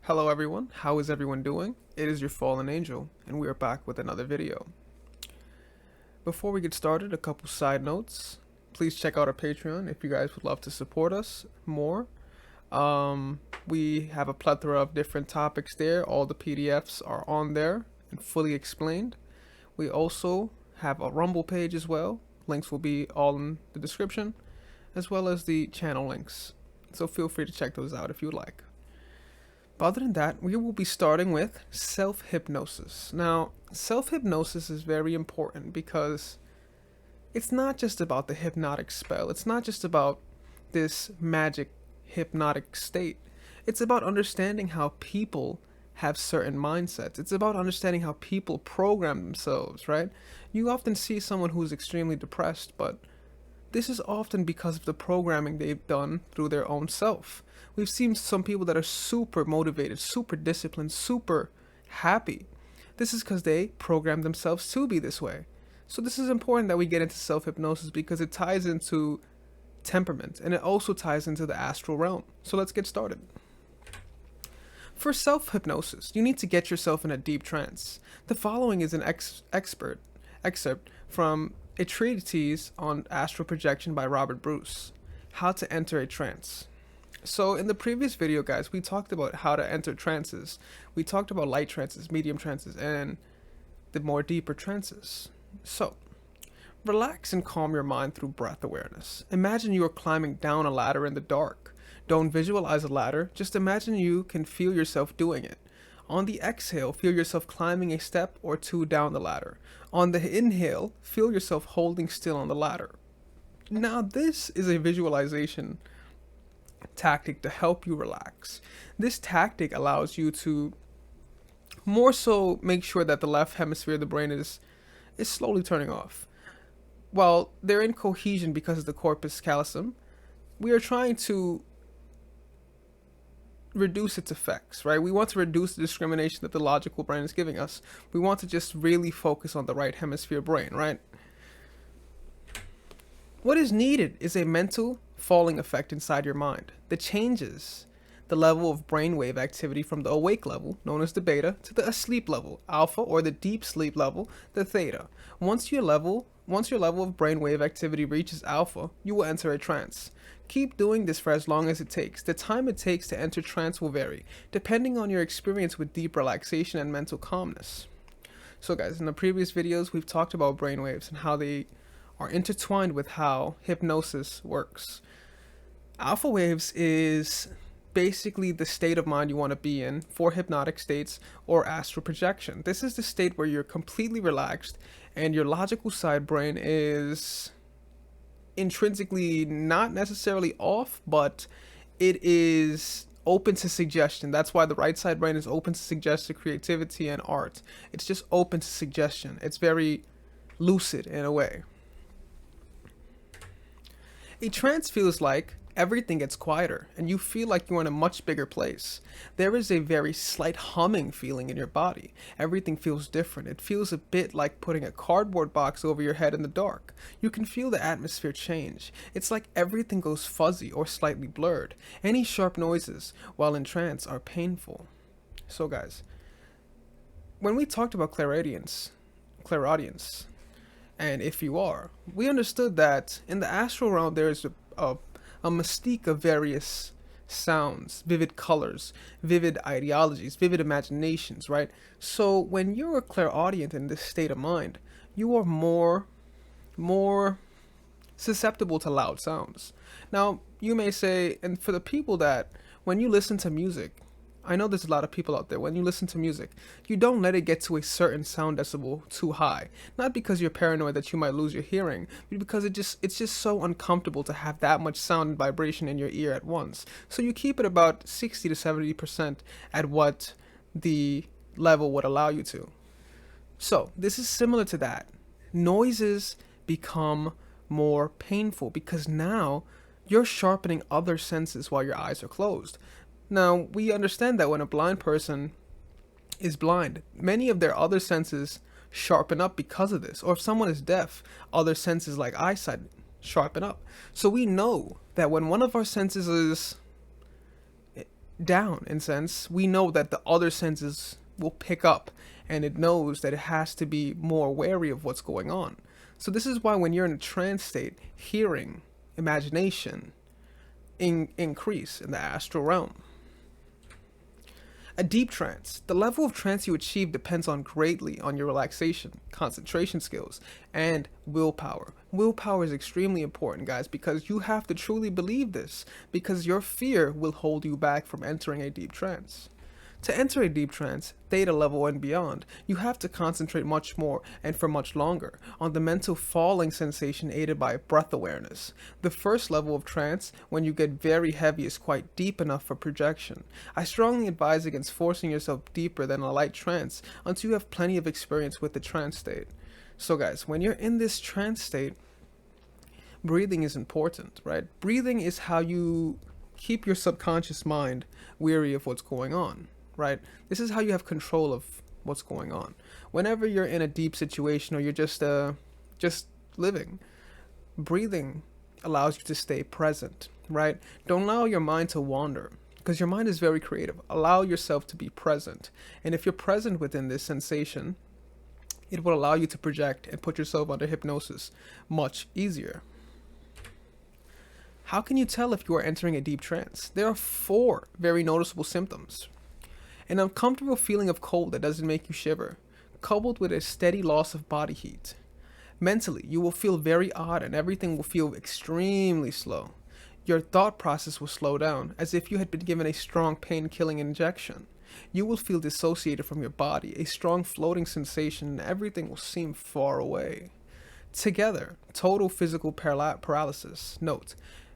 Hello everyone, how is everyone doing? It is your fallen angel, and we are back with another video. Before we get started, a couple side notes. Please check out our Patreon if you guys would love to support us more. We have a plethora of different topics there. All the PDFs are on there and fully explained. We also have a Rumble page as well. Links will be all in the description, as well as the channel links. So feel free to check those out if you would like. But other than that, we will be starting with self-hypnosis. Now, self-hypnosis is very important because it's not just about the hypnotic spell. It's not just about this magic hypnotic state. It's about understanding how people have certain mindsets. It's about understanding how people program themselves, right? You often see someone who's extremely depressed, but this is often because of the programming they've done through their own self. We've seen some people that are super motivated, super disciplined, super happy. This is because they programmed themselves to be this way. So this is important that we get into self-hypnosis because it ties into temperament and it also ties into the astral realm. So let's get started. For self-hypnosis, you need to get yourself in a deep trance. The following is an excerpt from a treatise on astral projection by Robert Bruce, How to Enter a Trance. So in the previous video, guys, we talked about how to enter trances. We talked about light trances, medium trances, and the more deeper trances. So, relax and calm your mind through breath awareness. Imagine you are climbing down a ladder in the dark. Don't visualize a ladder, just imagine you can feel yourself doing it. On the exhale, feel yourself climbing a step or two down the ladder. On the inhale, feel yourself holding still on the ladder. Now, this is a visualization tactic to help you relax. This tactic allows you to more so make sure that the left hemisphere of the brain is slowly turning off. While they're in cohesion because of the corpus callosum, we are trying to reduce its effects, right? We want to reduce the discrimination that the logical brain is giving us. We want to just really focus on the right hemisphere brain, right? What is needed is a mental falling effect inside your mind that changes the level of brainwave activity from the awake level, known as the beta, to the asleep level, alpha, or the deep sleep level, the theta. Once your level of brainwave activity reaches alpha, you will enter a trance. Keep doing this for as long as it takes. The time it takes to enter trance will vary, depending on your experience with deep relaxation and mental calmness. So guys, in the previous videos, we've talked about brainwaves and how they are intertwined with how hypnosis works. Alpha waves is basically the state of mind you want to be in for hypnotic states or astral projection. This is the state where you're completely relaxed and your logical side brain is intrinsically not necessarily off, but it is open to suggestion. That's why the right side brain is open to suggestion, creativity, and art. It's just open to suggestion. It's very lucid in a way. A trance feels like everything gets quieter and you feel like you're in a much bigger place. There is a very slight humming feeling in your body. Everything feels different. It feels a bit like putting a cardboard box over your head in the dark. You can feel the atmosphere change. It's like everything goes fuzzy or slightly blurred. Any sharp noises while in trance are painful. So guys, when we talked about clairaudience, and if you are, we understood that in the astral realm there is a mystique of various sounds, vivid colors, vivid ideologies, vivid imaginations, right? So when you're a clairaudient in this state of mind, you are more susceptible to loud sounds. Now, you may say, and for the people that when you listen to music, I know there's a lot of people out there, when you listen to music, you don't let it get to a certain sound decibel too high. Not because you're paranoid that you might lose your hearing, but because it's just so uncomfortable to have that much sound and vibration in your ear at once. So you keep it about 60 to 70% at what the level would allow you to. So this is similar to that. Noises become more painful because now you're sharpening other senses while your eyes are closed. Now, we understand that when a blind person is blind, many of their other senses sharpen up because of this. Or if someone is deaf, other senses like eyesight sharpen up. So we know that when one of our senses is down in sense, we know that the other senses will pick up, and it knows that it has to be more wary of what's going on. So this is why when you're in a trance state, hearing, imagination increase in the astral realm. A deep trance. The level of trance you achieve depends on greatly on your relaxation, concentration skills, and willpower. Willpower is extremely important, guys, because you have to truly believe this, because your fear will hold you back from entering a deep trance. To enter a deep trance, theta level and beyond, you have to concentrate much more and for much longer on the mental falling sensation aided by breath awareness. The first level of trance, when you get very heavy, is quite deep enough for projection. I strongly advise against forcing yourself deeper than a light trance until you have plenty of experience with the trance state. So guys, when you're in this trance state, breathing is important, right? Breathing is how you keep your subconscious mind weary of what's going on. Right? This is how you have control of what's going on. Whenever you're in a deep situation or you're just living, breathing allows you to stay present, right? Don't allow your mind to wander, because your mind is very creative. Allow yourself to be present. And if you're present within this sensation, it will allow you to project and put yourself under hypnosis much easier. How can you tell if you are entering a deep trance? There are 4 very noticeable symptoms. An uncomfortable feeling of cold that doesn't make you shiver, coupled with a steady loss of body heat. Mentally, you will feel very odd and everything will feel extremely slow. Your thought process will slow down, as if you had been given a strong pain-killing injection. You will feel dissociated from your body, a strong floating sensation, and everything will seem far away. Together, total physical paralysis. Note,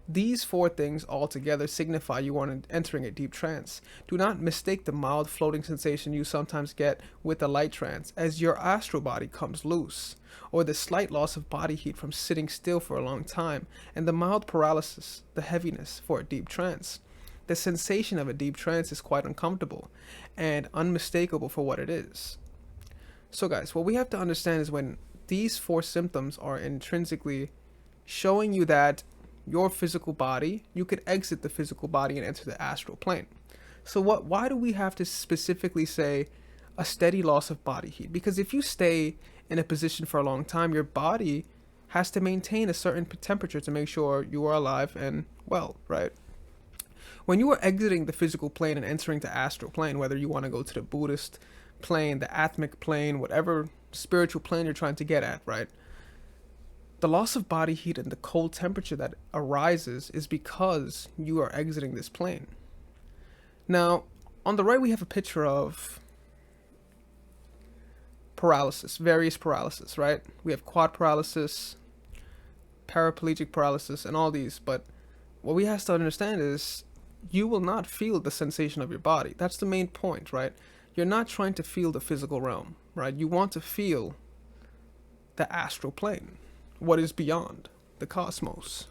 these 4 things altogether signify you are entering a deep trance. Do not mistake the mild floating sensation you sometimes get with a light trance, as your astral body comes loose, or the slight loss of body heat from sitting still for a long time, and the mild paralysis, the heaviness, for a deep trance. The sensation of a deep trance is quite uncomfortable and unmistakable for what it is. So guys, what we have to understand is when these 4 symptoms are intrinsically showing you that your physical body, you could exit the physical body and enter the astral plane. So why do we have to specifically say a steady loss of body heat? Because if you stay in a position for a long time, your body has to maintain a certain temperature to make sure you are alive and well, right? When you are exiting the physical plane and entering the astral plane, whether you want to go to the Buddhist plane, the Atmic plane, whatever spiritual plane you're trying to get at, right? The loss of body heat and the cold temperature that arises is because you are exiting this plane. Now, on the right we have a picture of paralysis, various paralysis, right? We have quad paralysis, paraplegic paralysis, and all these, but what we have to understand is you will not feel the sensation of your body. That's the main point, right? You're not trying to feel the physical realm, right? You want to feel the astral plane, what is beyond the cosmos.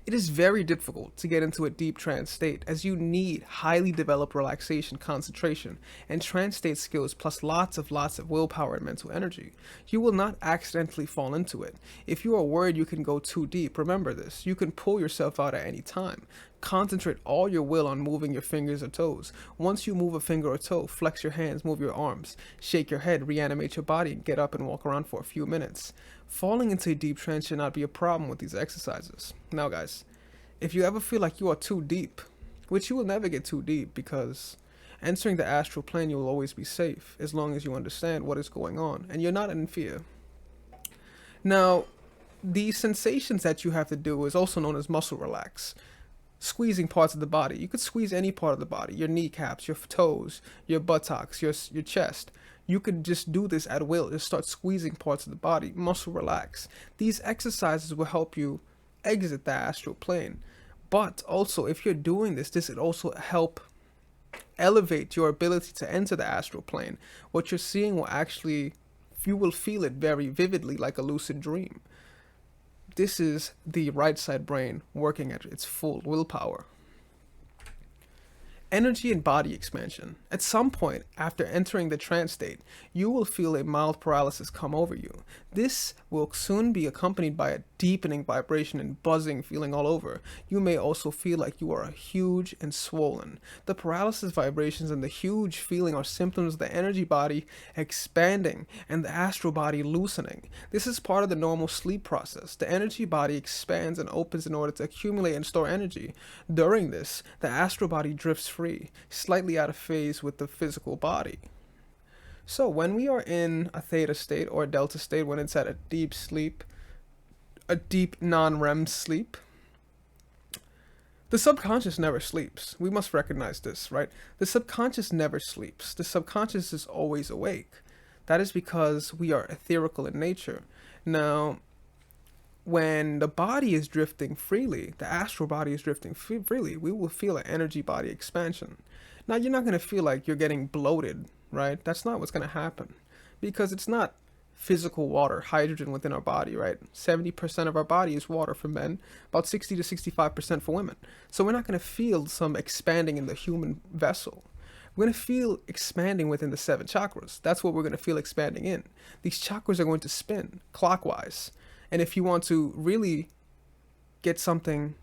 It is very difficult to get into a deep trance state, as you need highly developed relaxation, concentration, and trance state skills, plus lots of willpower and mental energy. You will not accidentally fall into it. If you are worried you can go too deep, remember this. You can pull yourself out at any time. Concentrate all your will on moving your fingers or toes. Once you move a finger or toe, flex your hands, move your arms, shake your head, reanimate your body, and get up and walk around for a few minutes. Falling into a deep trance should not be a problem with these exercises. Now guys, if you ever feel like you are too deep, which you will never get too deep, because entering the astral plane you will always be safe as long as you understand what is going on and you're not in fear. Now, the sensations that you have to do is also known as muscle relax. Squeezing parts of the body. You could squeeze any part of the body, your kneecaps, your toes, your buttocks, your chest. You could just do this at will. Just start squeezing parts of the body, muscle relax. These exercises will help you exit the astral plane. But also, if you're doing this will also help elevate your ability to enter the astral plane. What you're seeing will actually, you will feel it very vividly like a lucid dream. This is the right side brain working at its full willpower. Energy and body expansion. At some point, after entering the trance state, you will feel a mild paralysis come over you. This will soon be accompanied by a deepening vibration and buzzing feeling all over. You may also feel like you are huge and swollen. The paralysis vibrations and the huge feeling are symptoms of the energy body expanding and the astral body loosening. This is part of the normal sleep process. The energy body expands and opens in order to accumulate and store energy. During this, the astral body drifts free, slightly out of phase with the physical body. So when we are in a theta state or a delta state, when it's at a deep sleep, a deep non-REM sleep, the subconscious never sleeps. We must recognize this, right? The subconscious never sleeps. The subconscious is always awake. That is because we are etherical in nature. Now, when the body is drifting freely, the astral body is drifting freely, we will feel an energy body expansion. Now, you're not going to feel like you're getting bloated, right? That's not what's going to happen, because it's not physical water, hydrogen within our body, right? 70% of our body is water for men, about 60 to 65% for women. So we're not going to feel some expanding in the human vessel. We're going to feel expanding within the 7 chakras. That's what we're going to feel expanding in. These chakras are going to spin clockwise. And if you want to really get something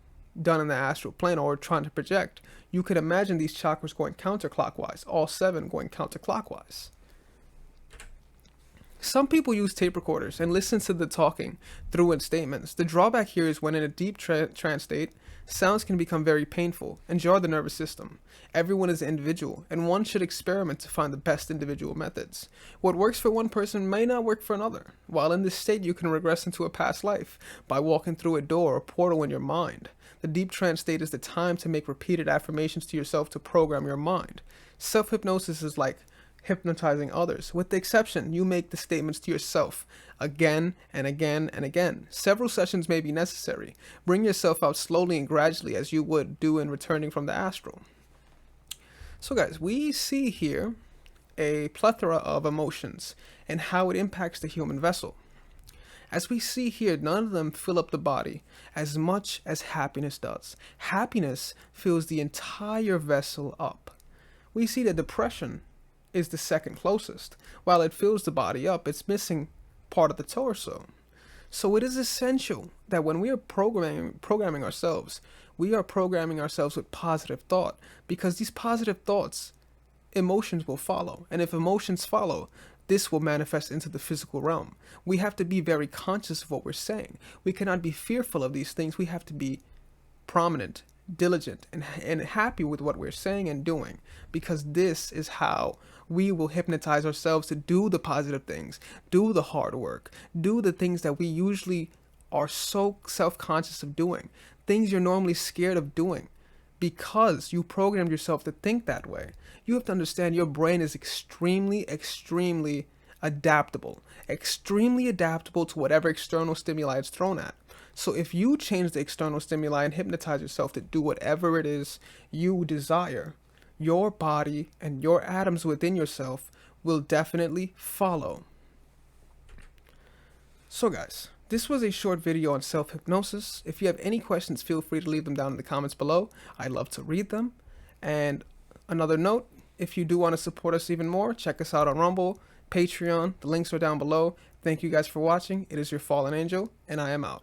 done in the astral plane or trying to project, you could imagine these chakras going counterclockwise, all 7 going counterclockwise. Some people use tape recorders and listen to the talking through in statements. The drawback here is when in a deep trance state, sounds can become very painful and jar the nervous system. Everyone is individual, and one should experiment to find the best individual methods. What works for one person may not work for another. While in this state, you can regress into a past life by walking through a door or portal in your mind. The deep trance state is the time to make repeated affirmations to yourself to program your mind. Self-hypnosis is like hypnotizing others. With the exception, you make the statements to yourself again and again and again. Several sessions may be necessary. Bring yourself out slowly and gradually as you would do in returning from the astral. So guys, we see here a plethora of emotions and how it impacts the human vessel. As we see here, none of them fill up the body as much as happiness does. Happiness fills the entire vessel up. We see that depression is the second closest. While it fills the body up, it's missing part of the torso. So it is essential that when we are programming ourselves, we are programming ourselves with positive thought, because these positive thoughts, emotions will follow. And if emotions follow, this will manifest into the physical realm. We have to be very conscious of what we're saying. We cannot be fearful of these things. We have to be prominent, diligent, and happy with what we're saying and doing, because this is how we will hypnotize ourselves to do the positive things, do the hard work, do the things that we usually are so self-conscious of doing, things you're normally scared of doing, because you programmed yourself to think that way. You have to understand your brain is extremely adaptable to whatever external stimuli it's thrown at. So if you change the external stimuli and hypnotize yourself to do whatever it is you desire, your body and your atoms within yourself will definitely follow. So guys, this was a short video on self-hypnosis. If you have any questions, feel free to leave them down in the comments below. I love to read them. And another note, if you do want to support us even more, check us out on Rumble, Patreon. The links are down below. Thank you guys for watching. It is your fallen angel, and I am out.